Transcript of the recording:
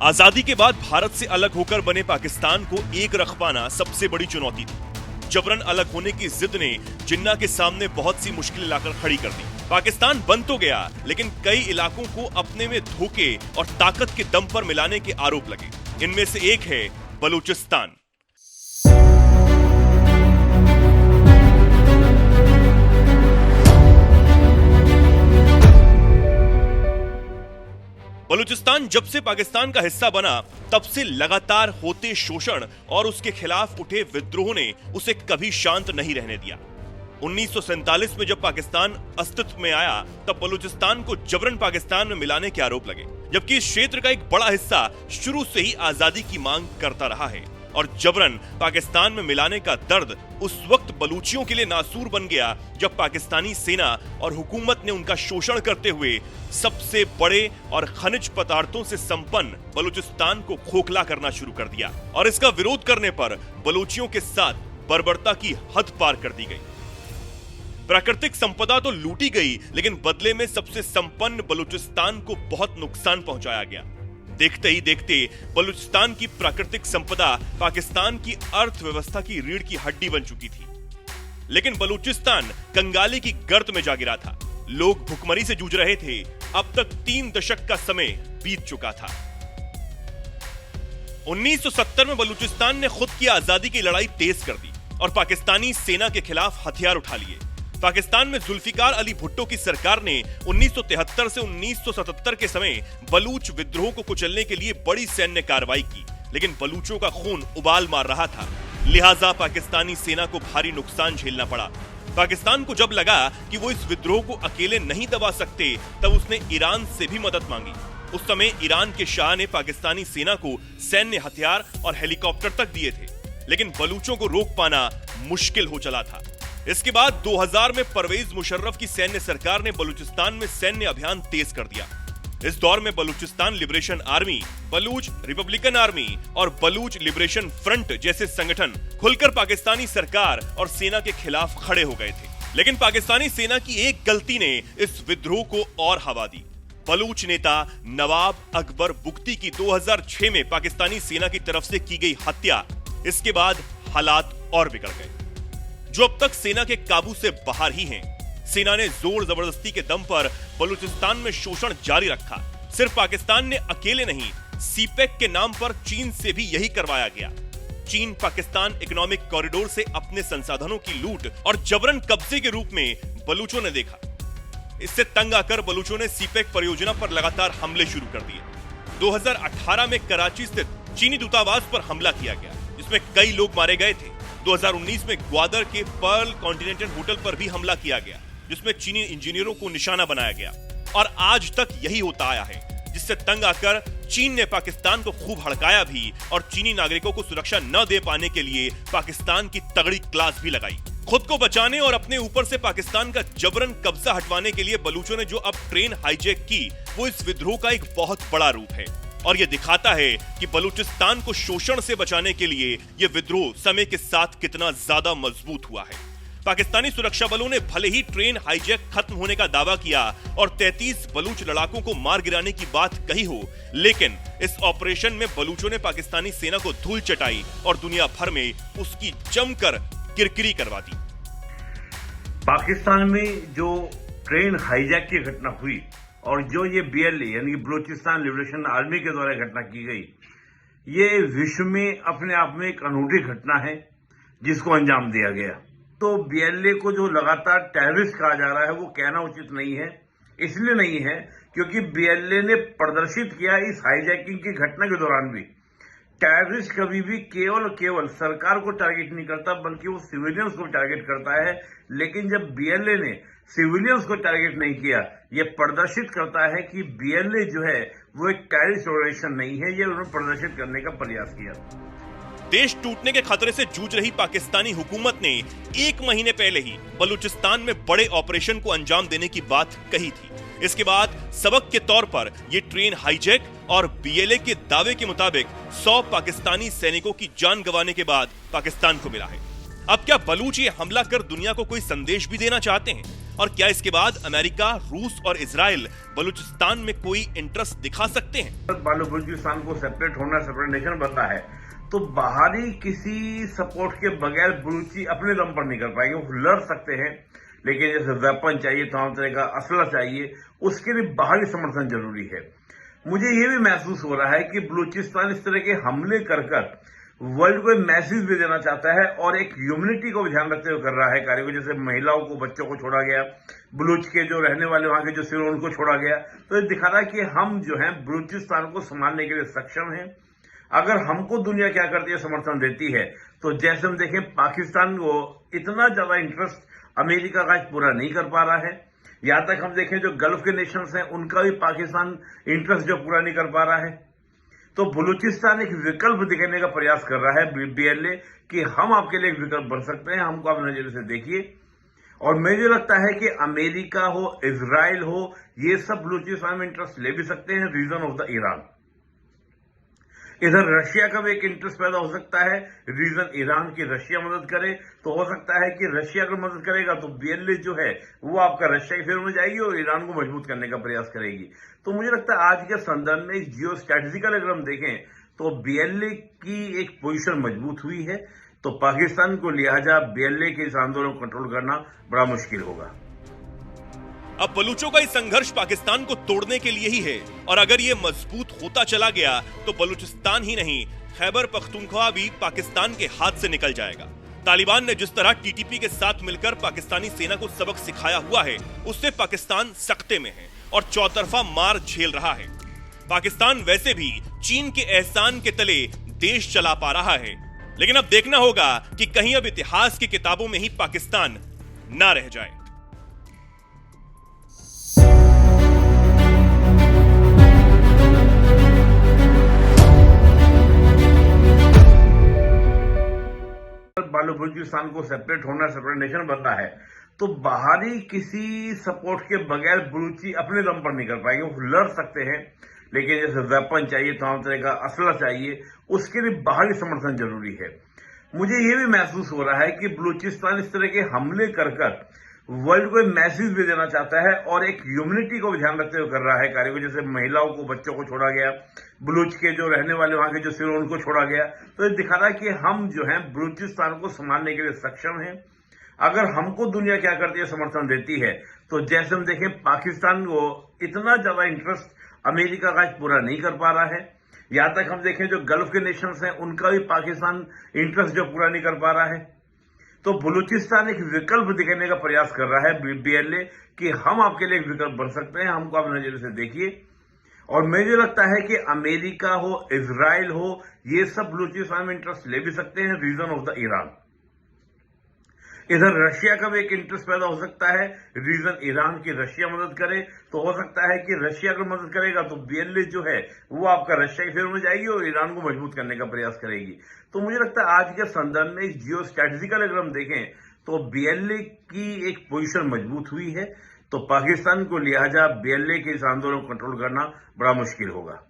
आजादी के बाद भारत से अलग होकर बने पाकिस्तान को एक रख पाना सबसे बड़ी चुनौती थी। जबरन अलग होने की जिद ने जिन्ना के सामने बहुत सी मुश्किलें लाकर खड़ी कर दी। पाकिस्तान बन तो गया, लेकिन कई इलाकों को अपने में धोखे और ताकत के दम पर मिलाने के आरोप लगे। इनमें से एक है बलूचिस्तान। बलूचिस्तान जब से पाकिस्तान का हिस्सा बना, तब से लगातार होते शोषण और उसके खिलाफ उठे विद्रोह ने उसे कभी शांत नहीं रहने दिया। 1947 में जब पाकिस्तान अस्तित्व में आया, तब बलूचिस्तान को जबरन पाकिस्तान में मिलाने के आरोप लगे, जबकि इस क्षेत्र का एक बड़ा हिस्सा शुरू से ही आजादी की मांग करता रहा है। और जबरन पाकिस्तान में मिलाने का दर्द उस वक्त बलूचियों के लिए नासूर बन गया, जब पाकिस्तानी सेना और हुकूमत ने उनका शोषण करते हुए सबसे बड़े और खनिज पदार्थों से संपन्न बलूचिस्तान को खोखला करना शुरू कर दिया। और इसका विरोध करने पर बलूचियों के साथ बर्बरता की हद पार कर दी गई। प्राकृतिक संपदा तो लूटी गई, लेकिन बदले में सबसे संपन्न बलूचिस्तान को बहुत नुकसान पहुंचाया गया। देखते ही देखते बलूचिस्तान की प्राकृतिक संपदा पाकिस्तान की अर्थव्यवस्था की रीढ़ की हड्डी बन चुकी थी। लेकिन बलूचिस्तान कंगाली की गर्त में जा गिरा था। लोग भुखमरी से जूझ रहे थे। अब तक 3 दशक का समय बीत चुका था। 1970 में बलूचिस्तान ने खुद की आजादी की लड़ाई तेज कर दी और पाकिस्तानी सेना के खिलाफ हथियार उठा लिए। पाकिस्तान में जुल्फिकार अली भुट्टो की सरकार ने 1973 से 1977 के समय बलूच विद्रोह को कुचलने के लिए बड़ी सैन्य कार्रवाई की, लेकिन बलूचों का खून उबाल मार रहा था। लिहाजा पाकिस्तानी सेना को भारी नुकसान झेलना पड़ा। पाकिस्तान को जब लगा कि वो इस विद्रोह को अकेले नहीं दबा सकते, तब उसने ईरान से भी मदद मांगी। उस समय ईरान के शाह ने पाकिस्तानी सेना को सैन्य हथियार और हेलीकॉप्टर तक दिए थे, लेकिन बलूचों को रोक पाना मुश्किल हो चला था। इसके बाद 2000 में परवेज मुशर्रफ की सैन्य सरकार ने बलूचिस्तान में सैन्य अभियान तेज कर दिया। इस दौर में Balochistan liberation army, Baloch Republican army और बलूच लिबरेशन फ्रंट जैसे संगठन खुलकर पाकिस्तानी सरकार और सेना के खिलाफ खड़े हो गए थे। लेकिन पाकिस्तानी सेना की एक गलती ने इस विद्रोह को और हवा दी। बलूच नेता नवाब अकबर बुगटी की 2006 में पाकिस्तानी सेना की तरफ से की गई हत्या, इसके बाद हालात और बिगड़ गए, जो अब तक सेना के काबू से बाहर ही हैं। सेना ने जोर जबरदस्ती के दम पर बलूचिस्तान में शोषण जारी रखा। सिर्फ पाकिस्तान ने अकेले नहीं, सीपेक के नाम पर चीन से भी यही करवाया गया। चीन पाकिस्तान इकोनॉमिक कॉरिडोर से अपने संसाधनों की लूट और जबरन कब्जे के रूप में बलूचों ने देखा। इससे तंग आकर बलूचों ने सीपेक परियोजना पर लगातार हमले शुरू कर दिए। 2018 में कराची स्थित चीनी दूतावास पर हमला किया गया, जिसमें कई लोग मारे गए थे। 2019 में ग्वादर के पर्ल कॉन्टिनेंटल होटल पर भी हमला किया गया, जिसमें चीनी इंजीनियरों को निशाना बनाया गया। और आज तक यही होता आया है, जिससे तंग आकर चीन ने पाकिस्तान को खूब हड़काया भी और चीनी नागरिकों को सुरक्षा न दे पाने के लिए पाकिस्तान की तगड़ी क्लास भी लगाई। खुद को बचाने और अपने ऊपर से पाकिस्तान का जबरन कब्जा हटवाने के लिए बलूचों ने जो अब ट्रेन हाईजैक की, वो इस विद्रोह का एक बहुत बड़ा रूप है। और ये दिखाता है कि बलूचिस्तान को शोषण से बचाने के लिए ये विद्रोह समय के साथ कितना ज्यादा मजबूत हुआ है। पाकिस्तानी सुरक्षा बलों ने भले ही ट्रेन हाईजैक खत्म होने का दावा किया और 33 बलूच लड़ाकों को मार गिराने की बात कही हो, लेकिन इस ऑपरेशन में बलूचों ने पाकिस्तानी सेना को धूल चटाई और दुनिया भर में उसकी जमकर किरकिरी करवा दी। पाकिस्तान में जो ट्रेन हाईजैक की घटना हुई और जो ये BLA यानी बलूचिस्तान लिबरेशन आर्मी के द्वारा घटना की गई, ये विश्व में अपने आप में एक अनूठी घटना है जिसको अंजाम दिया गया। तो BLA को जो लगातार टेररिस्ट कहा जा रहा है, वो कहना उचित नहीं है। इसलिए नहीं है क्योंकि BLA ने प्रदर्शित किया इस हाईजैकिंग की घटना के दौरान भी टेररिस्ट कभी भी केवल सरकार को टारगेट नहीं करता, बल्कि वो सिविलियंस को टारगेट करता है। लेकिन जब BLA ने सिविलियंस को टारगेट नहीं किया, ये प्रदर्शित करता है कि BLA जो है वो एक टेररिस्ट ऑर्गेनाइजेशन नहीं है। ये उन्होंने प्रदर्शित करने का प्रयास किया। देश टूटने के खतरे से जूझ रही पाकिस्तानी हुकूमत ने 1 महीने पहले ही बलूचिस्तान में बड़े ऑपरेशन को अंजाम देने की बात कही थी। इसके बाद सबक के तौर पर यह ट्रेन हाईजैक और BLA के दावे के मुताबिक 100 पाकिस्तानी सैनिकों की जान गंवाने के बाद पाकिस्तान को मिला है। अब क्या बलूच ये हमला कर दुनिया को कोई संदेश भी देना चाहते हैं? और क्या इसके बाद अमेरिका, रूस और इजराइल बलूचिस्तान में कोई इंटरेस्ट दिखा सकते हैं? बलूचिस्तान को सेपरेट होना, सेपरेट नेशन बनना है तो बाहरी किसी सपोर्ट के बगैर बलूची अपने दम पर नहीं कर पाएंगे। वो लड़ सकते हैं लेकिन जैसे वेपन चाहिए, तमाम तरह का असला चाहिए, उसके लिए बाहरी समर्थन जरूरी है। मुझे ये भी महसूस हो रहा है कि बलूचिस्तान इस तरह के हमले कर वर्ल्ड को मैसेज भी देना चाहता है और एक ह्यूमनिटी को भी ध्यान रखते हुए कर रहा है कार्य को। जैसे महिलाओं को, बच्चों को छोड़ा गया, बलूच के जो रहने वाले वहां के जो सिर उनको छोड़ा गया, तो ये दिखा रहा है कि हम जो है बलूचिस्तान को संभालने के लिए सक्षम हैं। अगर हमको दुनिया क्या करती है, समर्थन देती है, तो जैसे हम देखें पाकिस्तान को इतना ज्यादा इंटरेस्ट अमेरिका का आज पूरा नहीं कर पा रहा है। यहां तक हम देखें जो गल्फ के नेशंस हैं उनका भी पाकिस्तान इंटरेस्ट जो पूरा नहीं कर पा रहा है। तो बलूचिस्तान एक विकल्प दिखाने का प्रयास कर रहा है बीएलए कि हम आपके लिए एक विकल्प बन सकते हैं, हमको आप नजरिए से देखिए। और मुझे लगता है कि अमेरिका हो, इजराइल हो, ये सब बलूचिस्तान में इंटरेस्ट ले भी सकते हैं रीजन ऑफ द ईरान। इधर रशिया का भी एक इंटरेस्ट पैदा हो सकता है, रीजन ईरान की रशिया मदद करे, तो हो सकता है कि रशिया अगर मदद करेगा तो बीएलए जो है वो आपका रशिया की फेवर में जाएगी और ईरान को मजबूत करने का प्रयास करेगी। तो मुझे लगता है आज के संदर्भ में जियो स्ट्रैटेजिकल अगर हम देखें तो बीएलए की एक पोजीशन मजबूत हुई है, तो पाकिस्तान को लिहाजा बीएलए के इस आंदोलन को कंट्रोल करना बड़ा मुश्किल होगा। अब बलूचों का ये संघर्ष पाकिस्तान को तोड़ने के लिए ही है और अगर ये मजबूत होता चला गया तो बलूचिस्तान ही नहीं, खैबर पख्तूनख्वा भी पाकिस्तान के हाथ से निकल जाएगा। तालिबान ने जिस तरह टीटीपी के साथ मिलकर पाकिस्तानी सेना को सबक सिखाया हुआ है, उससे पाकिस्तान सख्ते में है और चौतरफा मार झेल रहा है। पाकिस्तान वैसे भी चीन के एहसान के तले देश चला पा रहा है, लेकिन अब देखना होगा कि कहीं अब इतिहास की किताबों में ही पाकिस्तान ना रह जाए। बलूचिस्तान को सेपरेट होना, सेपरेट नेशन बनना है तो बाहरी किसी सपोर्ट के बगैर बलूची अपने दम पर नहीं कर पाएंगे। वो लड़ सकते हैं लेकिन जैसे वेपन चाहिए, तमाम तरह का असला चाहिए, उसके लिए बाहरी समर्थन जरूरी है। मुझे ये भी महसूस हो रहा है कि बलूचिस्तान इस तरह के हमले कर वर्ल्ड को मैसेज भी देना चाहता है और एक ह्यूमनिटी को भी ध्यान रखते हुए कर रहा है कार्य को। जैसे महिलाओं को, बच्चों को छोड़ा गया, बलूच के जो रहने वाले वहां के जो सिर उनको छोड़ा गया, तो ये दिखा रहा है कि हम जो है बलूचिस्तान को संभालने के लिए सक्षम हैं। अगर हमको दुनिया क्या करती है, समर्थन देती है, तो जैसे हम देखें पाकिस्तान को इतना ज्यादा इंटरेस्ट अमेरिका का आज पूरा नहीं कर पा रहा है। यहां तक हम देखें जो गल्फ के नेशंस हैं उनका भी पाकिस्तान इंटरेस्ट जो पूरा नहीं कर पा रहा है। तो बलूचिस्तान एक विकल्प दिखाने का प्रयास कर रहा है बीएलए कि हम आपके लिए एक विकल्प बन सकते हैं, हमको आप नजरिए से देखिए। और मुझे लगता है कि अमेरिका हो, इजराइल हो, ये सब बलूचिस्तान में इंटरेस्ट ले भी सकते हैं रीजन ऑफ द ईरान। इधर रशिया का भी एक इंटरेस्ट पैदा हो सकता है, रीजन ईरान की रशिया मदद करे, तो हो सकता है कि रशिया अगर मदद करेगा तो बीएलए जो है वो आपका रशिया की फेवर में जाएगी और ईरान को मजबूत करने का प्रयास करेगी। तो मुझे लगता है आज के संदर्भ में जियो स्ट्रैटेजिकल अगर हम देखें तो बीएलए की एक पोजीशन मजबूत हुई है, तो पाकिस्तान को लिहाजा बीएलए के इस आंदोलन को कंट्रोल करना बड़ा मुश्किल होगा।